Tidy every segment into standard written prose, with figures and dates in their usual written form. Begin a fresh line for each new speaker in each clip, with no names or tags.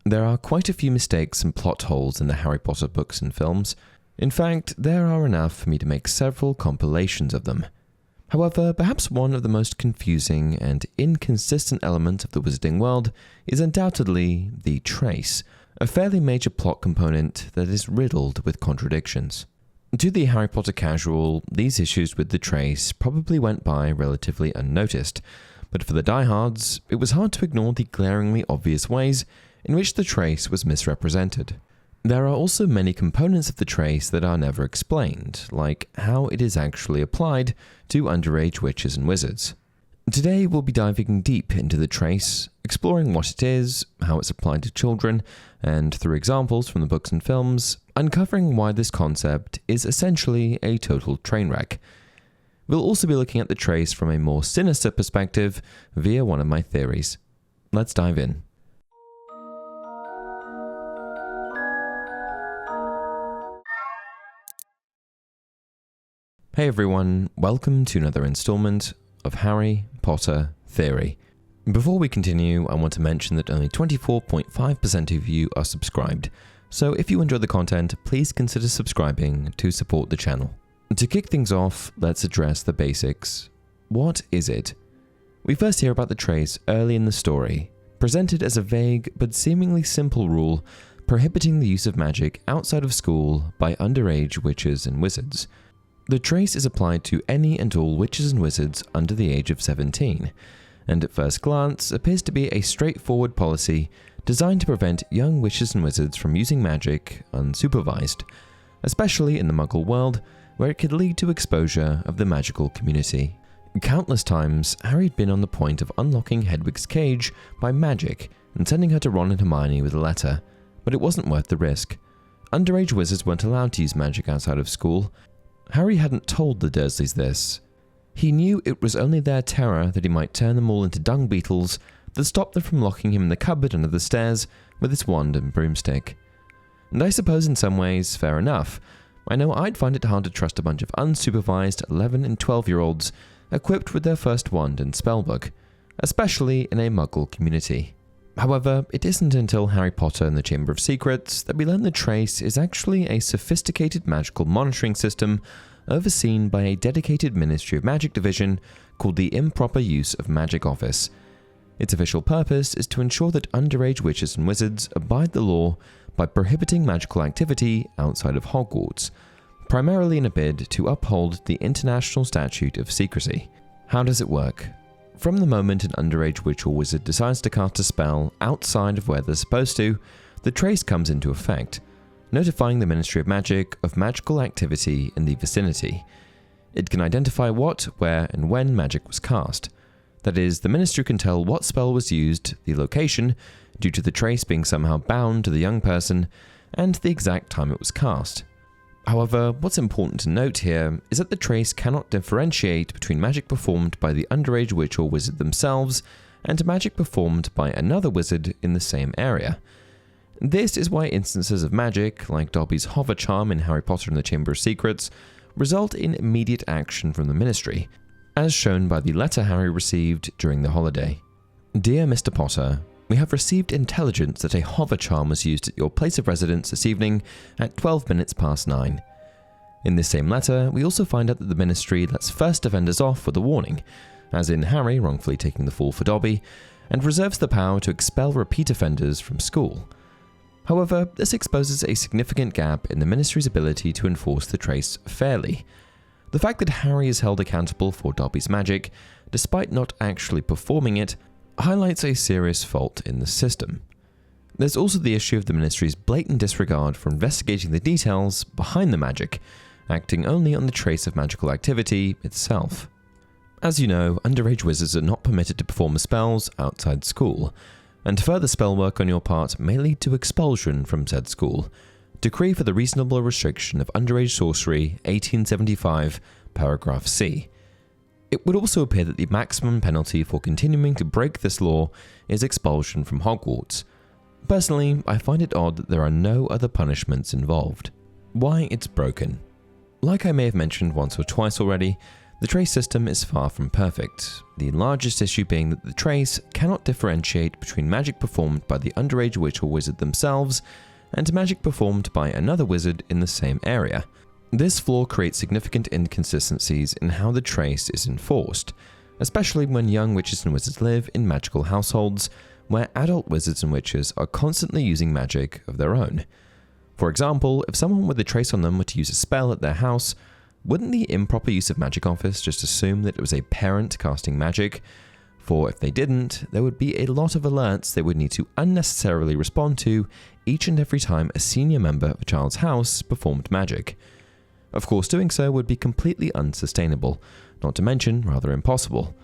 There are quite a few mistakes and plot holes in the Harry Potter books and films. In fact, there are enough for me to make several compilations of them. However, perhaps one of the most confusing and inconsistent elements of the wizarding world is undoubtedly the trace, a fairly major plot component that is riddled with contradictions. To the Harry Potter casual, these issues with the trace probably went by relatively unnoticed, but for the diehards, it was hard to ignore the glaringly obvious ways in which the trace was misrepresented. There are also many components of the trace that are never explained, like how it is actually applied to underage witches and wizards. Today we'll be diving deep into the trace, exploring what it is, how it's applied to children, and through examples from the books and films, uncovering why this concept is essentially a total train wreck. We'll also be looking at the trace from a more sinister perspective via one of my theories. Let's dive in. Hey everyone, welcome to another installment of Harry Potter Theory. Before we continue, I want to mention that only 24.5% of you are subscribed, so if you enjoy the content, please consider subscribing to support the channel. To kick things off, let's address the basics. What is it? We first hear about the trace early in the story, presented as a vague but seemingly simple rule prohibiting the use of magic outside of school by underage witches and wizards. The trace is applied to any and all witches and wizards under the age of 17, and at first glance appears to be a straightforward policy designed to prevent young witches and wizards from using magic unsupervised, especially in the Muggle world where it could lead to exposure of the magical community. Countless times, Harry had been on the point of unlocking Hedwig's cage by magic and sending her to Ron and Hermione with a letter, but it wasn't worth the risk. Underage wizards weren't allowed to use magic outside of school. Harry hadn't told the Dursleys this. He knew it was only their terror that he might turn them all into dung beetles that stopped them from locking him in the cupboard under the stairs with his wand and broomstick. And I suppose in some ways, fair enough. I know I'd find it hard to trust a bunch of unsupervised 11 and 12-year-olds equipped with their first wand and spellbook, especially in a Muggle community. However, it isn't until Harry Potter and the Chamber of Secrets that we learn the trace is actually a sophisticated magical monitoring system overseen by a dedicated Ministry of Magic division called the Improper Use of Magic Office. Its official purpose is to ensure that underage witches and wizards abide the law by prohibiting magical activity outside of Hogwarts, primarily in a bid to uphold the International Statute of Secrecy. How does it work? From the moment an underage witch or wizard decides to cast a spell outside of where they're supposed to, the trace comes into effect, notifying the Ministry of Magic of magical activity in the vicinity. It can identify what, where, and when magic was cast. That is, the Ministry can tell what spell was used, the location, due to the trace being somehow bound to the young person, and the exact time it was cast. However, what's important to note here is that the trace cannot differentiate between magic performed by the underage witch or wizard themselves and magic performed by another wizard in the same area. This is why instances of magic, like Dobby's hover charm in Harry Potter and the Chamber of Secrets, result in immediate action from the Ministry, as shown by the letter Harry received during the holiday. Dear Mr. Potter, we have received intelligence that a hover charm was used at your place of residence this evening at 12 minutes past 9. In this same letter, we also find out that the Ministry lets first offenders off with a warning, as in Harry wrongfully taking the fall for Dobby, and reserves the power to expel repeat offenders from school. However, this exposes a significant gap in the Ministry's ability to enforce the trace fairly. The fact that Harry is held accountable for Dobby's magic, despite not actually performing it, highlights a serious fault in the system. There's also the issue of the Ministry's blatant disregard for investigating the details behind the magic, acting only on the trace of magical activity itself. As you know, underage wizards are not permitted to perform spells outside school, and further spell work on your part may lead to expulsion from said school. Decree for the Reasonable Restriction of Underage Sorcery, 1875, paragraph C. It would also appear that the maximum penalty for continuing to break this law is expulsion from Hogwarts. Personally, I find it odd that there are no other punishments involved. Why it's broken. Like I may have mentioned once or twice already, The trace system is far from perfect, the largest issue being that the trace cannot differentiate between magic performed by the underage witch or wizard themselves and magic performed by another wizard in the same area. This flaw creates significant inconsistencies in how the trace is enforced, especially when young witches and wizards live in magical households where adult wizards and witches are constantly using magic of their own. For example, if someone with a trace on them were to use a spell at their house, wouldn't the improper use of magic office just assume that it was a parent casting magic? For if they didn't, there would be a lot of alerts they would need to unnecessarily respond to each and every time a senior member of a child's house performed magic. Of course, doing so would be completely unsustainable, not to mention rather impossible.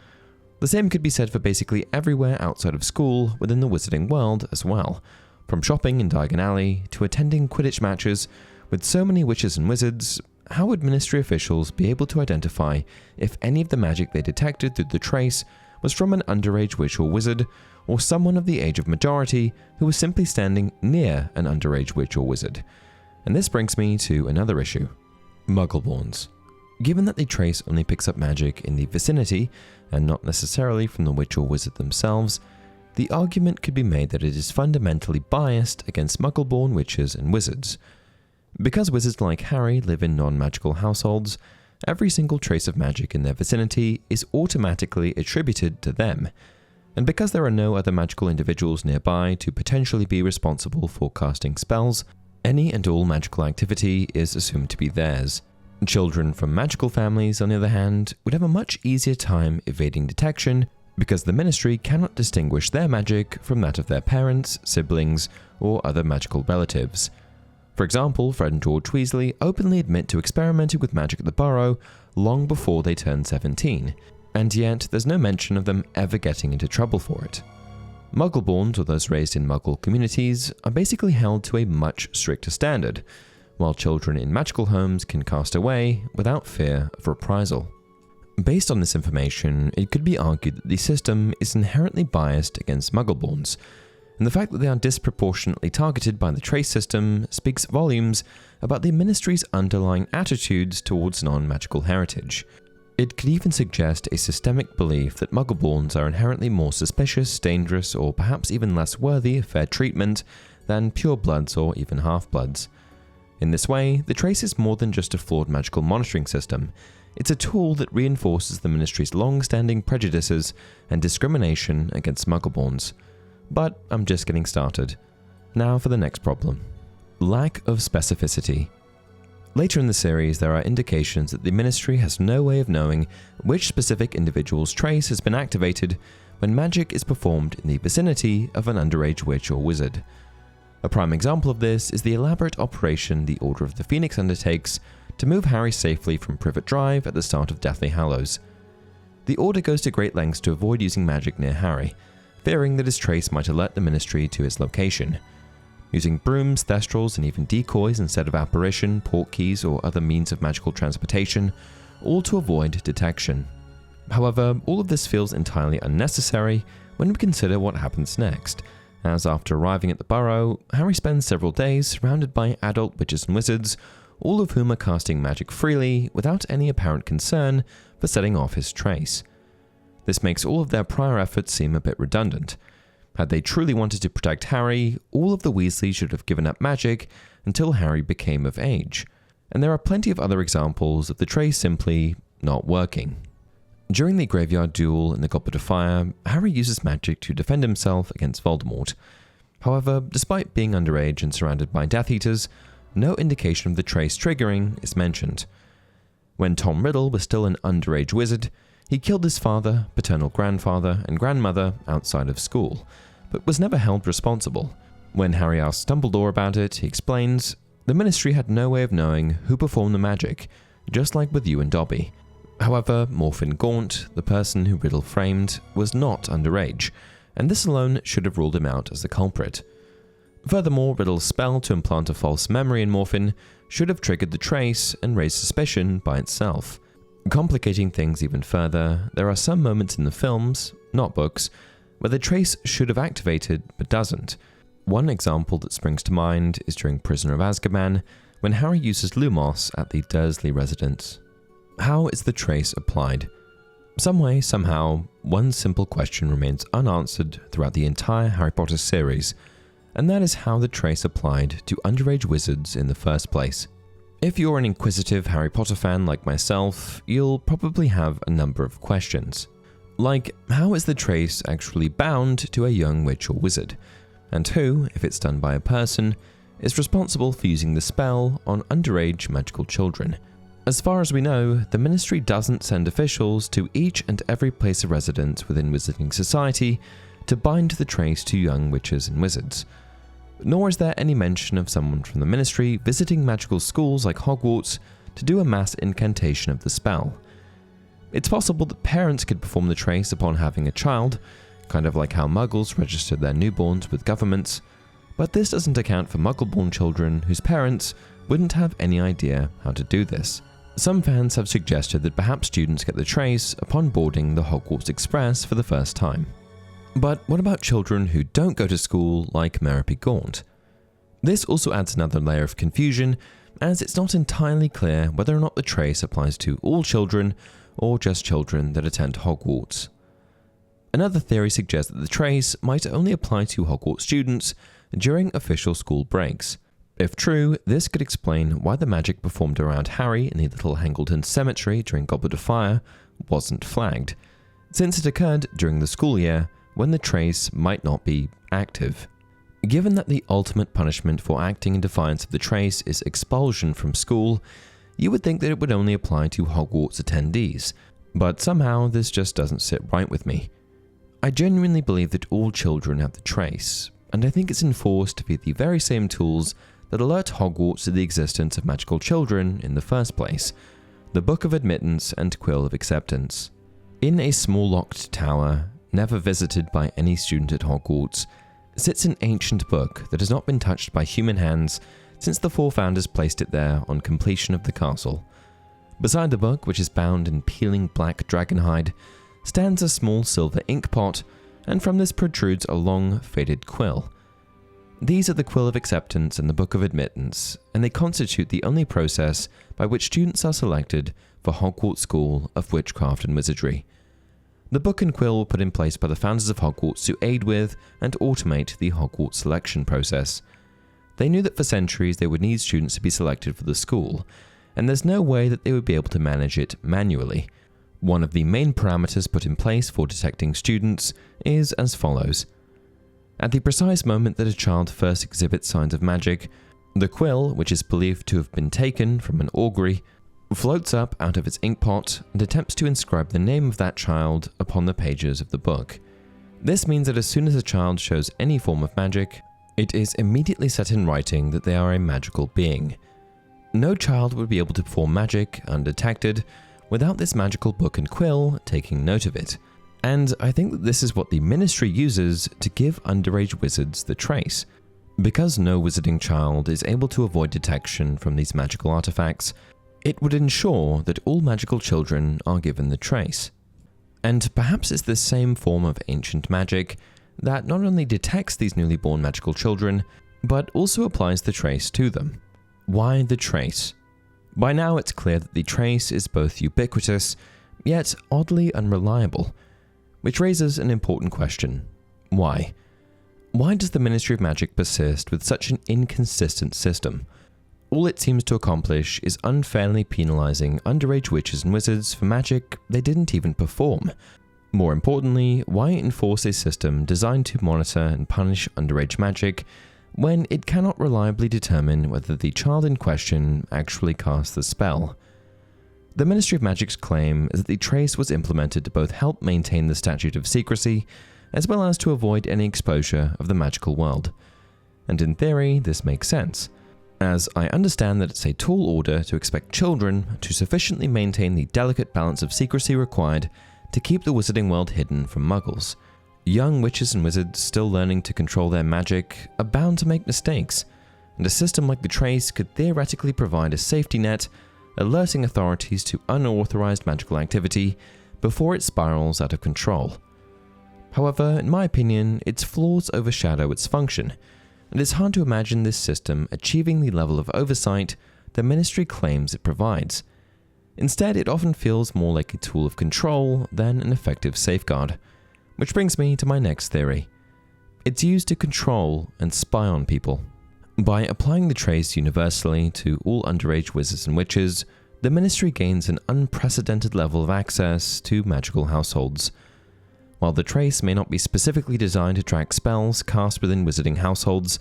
The same could be said for basically everywhere outside of school within the wizarding world as well, from shopping in Diagon Alley to attending Quidditch matches. With so many witches and wizards, how would ministry officials be able to identify if any of the magic they detected through the trace was from an underage witch or wizard, or someone of the age of majority who was simply standing near an underage witch or wizard? And this brings me to another issue: Muggleborns. Given that the trace only picks up magic in the vicinity, and not necessarily from the witch or wizard themselves, the argument could be made that it is fundamentally biased against Muggleborn witches and wizards. Because wizards like Harry live in non-magical households, every single trace of magic in their vicinity is automatically attributed to them. And because there are no other magical individuals nearby to potentially be responsible for casting spells, any and all magical activity is assumed to be theirs. Children from magical families, on the other hand, would have a much easier time evading detection because the ministry cannot distinguish their magic from that of their parents, siblings, or other magical relatives. For example, Fred and George Weasley openly admit to experimenting with magic at the Burrow long before they turn 17, and yet there's no mention of them ever getting into trouble for it. Muggleborns, or those raised in Muggle communities, are basically held to a much stricter standard, while children in magical homes can cast away without fear of reprisal. Based on this information, it could be argued that the system is inherently biased against Muggleborns, and the fact that they are disproportionately targeted by the trace system speaks volumes about the ministry's underlying attitudes towards non-magical heritage. It could even suggest a systemic belief that Muggleborns are inherently more suspicious, dangerous, or perhaps even less worthy of fair treatment than purebloods or even half-bloods. In this way, the trace is more than just a flawed magical monitoring system. It's a tool that reinforces the ministry's long-standing prejudices and discrimination against Muggleborns. But I'm just getting started. Now for the next problem. Lack of specificity. Later in the series, there are indications that the ministry has no way of knowing which specific individual's trace has been activated when magic is performed in the vicinity of an underage witch or wizard. A prime example of this is the elaborate operation the Order of the Phoenix undertakes to move Harry safely from Privet Drive at the start of Deathly Hallows. The Order goes to great lengths to avoid using magic near Harry, fearing that his trace might alert the ministry to its location. Using brooms, thestrals, and even decoys instead of apparition, portkeys, or other means of magical transportation, all to avoid detection. However, all of this feels entirely unnecessary when we consider what happens next, as after arriving at the Burrow, Harry spends several days surrounded by adult witches and wizards, all of whom are casting magic freely without any apparent concern for setting off his trace. This makes all of their prior efforts seem a bit redundant. Had they truly wanted to protect Harry, all of the Weasleys should have given up magic until Harry became of age. And there are plenty of other examples of the trace simply not working. During the graveyard duel in the Goblet of Fire, Harry uses magic to defend himself against Voldemort. However, despite being underage and surrounded by Death Eaters, no indication of the trace triggering is mentioned. When Tom Riddle was still an underage wizard, he killed his father, paternal grandfather, and grandmother outside of school, but was never held responsible. When Harry asks Dumbledore about it, he explains, "The ministry had no way of knowing who performed the magic, just like with you and Dobby." However, Morphin Gaunt, the person who Riddle framed, was not underage, and this alone should have ruled him out as the culprit. Furthermore, Riddle's spell to implant a false memory in Morphin should have triggered the trace and raised suspicion by itself. Complicating things even further, there are some moments in the films, not books, where the trace should have activated but doesn't. One example that springs to mind is during Prisoner of Azkaban, when Harry uses Lumos at the Dursley residence. How is the trace applied? Some way, somehow, one simple question remains unanswered throughout the entire Harry Potter series, and that is how the trace applied to underage wizards in the first place. If you're an inquisitive Harry Potter fan like myself, you'll probably have a number of questions. Like, how is the trace actually bound to a young witch or wizard? And who, if it's done by a person, is responsible for using the spell on underage magical children? As far as we know, the Ministry doesn't send officials to each and every place of residence within Wizarding Society to bind the trace to young witches and wizards. Nor is there any mention of someone from the Ministry visiting magical schools like Hogwarts to do a mass incantation of the spell. It's possible that parents could perform the trace upon having a child, kind of like how Muggles registered their newborns with governments, but this doesn't account for Muggle-born children whose parents wouldn't have any idea how to do this. Some fans have suggested that perhaps students get the trace upon boarding the Hogwarts Express for the first time. But what about children who don't go to school like Merope Gaunt? This also adds another layer of confusion, as it's not entirely clear whether or not the trace applies to all children or just children that attend Hogwarts. Another theory suggests that the trace might only apply to Hogwarts students during official school breaks. If true, this could explain why the magic performed around Harry in the Little Hangleton Cemetery during Goblet of Fire wasn't flagged, since it occurred during the school year when the trace might not be active. Given that the ultimate punishment for acting in defiance of the trace is expulsion from school, you would think that it would only apply to Hogwarts attendees, but somehow this just doesn't sit right with me. I genuinely believe that all children have the trace, and I think it's enforced via the very same tools that alert Hogwarts to the existence of magical children in the first place: the Book of Admittance and Quill of Acceptance. In a small locked tower, never visited by any student at Hogwarts, sits an ancient book that has not been touched by human hands since the four founders placed it there on completion of the castle. Beside the book, which is bound in peeling black dragonhide, stands a small silver ink pot, and from this protrudes a long, faded quill. These are the Quill of Acceptance and the Book of Admittance, and they constitute the only process by which students are selected for Hogwarts School of Witchcraft and Wizardry. The book and quill were put in place by the founders of Hogwarts to aid with and automate the Hogwarts selection process. They knew that for centuries they would need students to be selected for the school, and there's no way that they would be able to manage it manually. One of the main parameters put in place for detecting students is as follows. At the precise moment that a child first exhibits signs of magic, the quill, which is believed to have been taken from an augury, floats up out of its inkpot and attempts to inscribe the name of that child upon the pages of the book. This means that as soon as a child shows any form of magic, it is immediately set in writing that they are a magical being. No child would be able to perform magic undetected without this magical book and quill taking note of it. And I think that this is what the Ministry uses to give underage wizards the trace. Because no wizarding child is able to avoid detection from these magical artifacts, it would ensure that all magical children are given the trace. And perhaps it's this same form of ancient magic that not only detects these newly born magical children, but also applies the trace to them. Why the trace? By now it's clear that the trace is both ubiquitous, yet oddly unreliable, which raises an important question. Why? Why does the Ministry of Magic persist with such an inconsistent system? All it seems to accomplish is unfairly penalizing underage witches and wizards for magic they didn't even perform. More importantly, why enforce a system designed to monitor and punish underage magic when it cannot reliably determine whether the child in question actually cast the spell? The Ministry of Magic's claim is that the trace was implemented to both help maintain the statute of secrecy, as well as to avoid any exposure of the magical world. And in theory, this makes sense, as I understand that it's a tall order to expect children to sufficiently maintain the delicate balance of secrecy required to keep the wizarding world hidden from muggles. Young witches and wizards still learning to control their magic are bound to make mistakes, and a system like the trace could theoretically provide a safety net, alerting authorities to unauthorized magical activity before it spirals out of control. However, in my opinion, its flaws overshadow its function, and it's hard to imagine this system achieving the level of oversight the Ministry claims it provides. Instead, it often feels more like a tool of control than an effective safeguard. Which brings me to my next theory. It's used to control and spy on people. By applying the trace universally to all underage wizards and witches, the Ministry gains an unprecedented level of access to magical households. While the trace may not be specifically designed to track spells cast within wizarding households,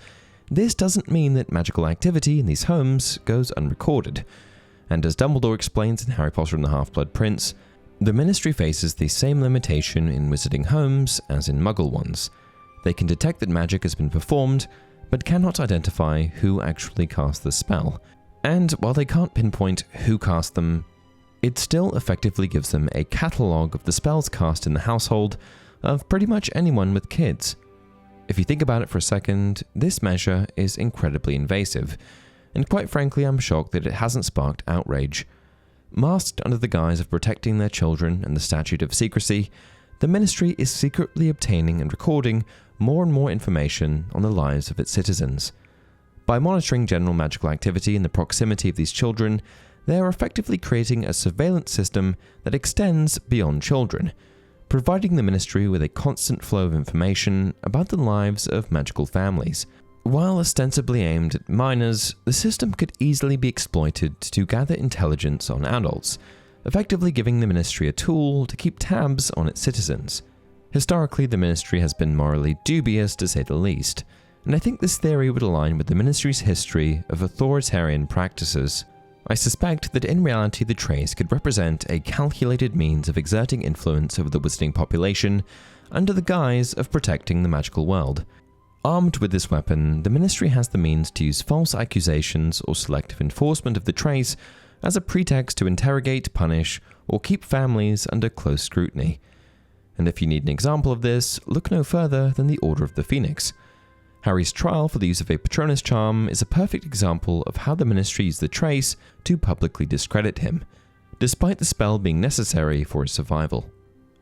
this doesn't mean that magical activity in these homes goes unrecorded. And as Dumbledore explains in Harry Potter and the Half-Blood Prince, the Ministry faces the same limitation in wizarding homes as in Muggle ones. They can detect that magic has been performed, but cannot identify who actually cast the spell. And while they can't pinpoint who cast them, it still effectively gives them a catalogue of the spells cast in the household of pretty much anyone with kids. If you think about it for a second, this measure is incredibly invasive, and quite frankly I'm shocked that it hasn't sparked outrage. Masked under the guise of protecting their children and the statute of secrecy, the Ministry is secretly obtaining and recording more and more information on the lives of its citizens. By monitoring general magical activity in the proximity of these children, they are effectively creating a surveillance system that extends beyond children, providing the Ministry with a constant flow of information about the lives of magical families. While ostensibly aimed at minors, the system could easily be exploited to gather intelligence on adults, effectively giving the Ministry a tool to keep tabs on its citizens. Historically, the Ministry has been morally dubious to say the least, and I think this theory would align with the Ministry's history of authoritarian practices. I suspect that in reality the trace could represent a calculated means of exerting influence over the wizarding population under the guise of protecting the magical world. Armed with this weapon, the Ministry has the means to use false accusations or selective enforcement of the trace as a pretext to interrogate, punish, or keep families under close scrutiny. And if you need an example of this, look no further than the Order of the Phoenix. Harry's trial for the use of a Patronus charm is a perfect example of how the Ministry used the trace to publicly discredit him, despite the spell being necessary for his survival.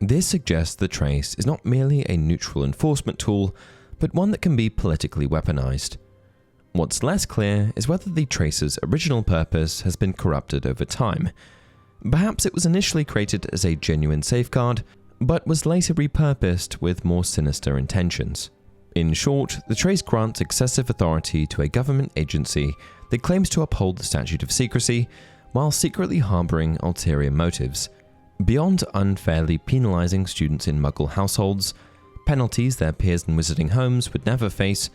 This suggests the trace is not merely a neutral enforcement tool, but one that can be politically weaponized. What's less clear is whether the trace's original purpose has been corrupted over time. Perhaps it was initially created as a genuine safeguard, but was later repurposed with more sinister intentions. In short, the trace grants excessive authority to a government agency that claims to uphold the statute of secrecy while secretly harboring ulterior motives. Beyond unfairly penalizing students in Muggle households, penalties their peers in wizarding homes would never face,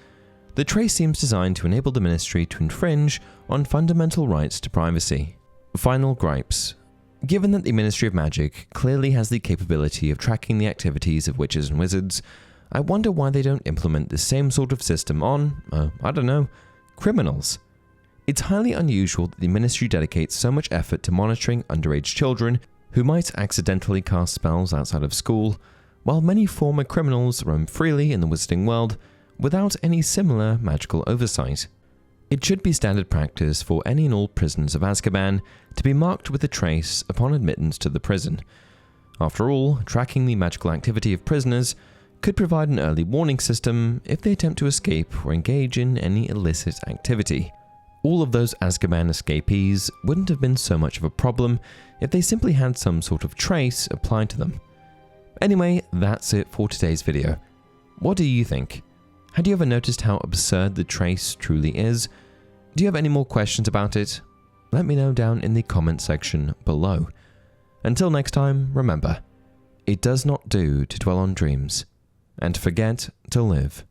the trace seems designed to enable the Ministry to infringe on fundamental rights to privacy. Final gripes. Given that the Ministry of Magic clearly has the capability of tracking the activities of witches and wizards, I wonder why they don't implement the same sort of system on, criminals. It's highly unusual that the Ministry dedicates so much effort to monitoring underage children who might accidentally cast spells outside of school, while many former criminals roam freely in the wizarding world without any similar magical oversight. It should be standard practice for any and all prisoners of Azkaban to be marked with a trace upon admittance to the prison. After all, tracking the magical activity of prisoners could provide an early warning system if they attempt to escape or engage in any illicit activity. All of those Azkaban escapees wouldn't have been so much of a problem if they simply had some sort of trace applied to them. Anyway, that's it for today's video. What do you think? Had you ever noticed how absurd the trace truly is? Do you have any more questions about it? Let me know down in the comment section below. Until next time, remember, it does not do to dwell on dreams and forget to live.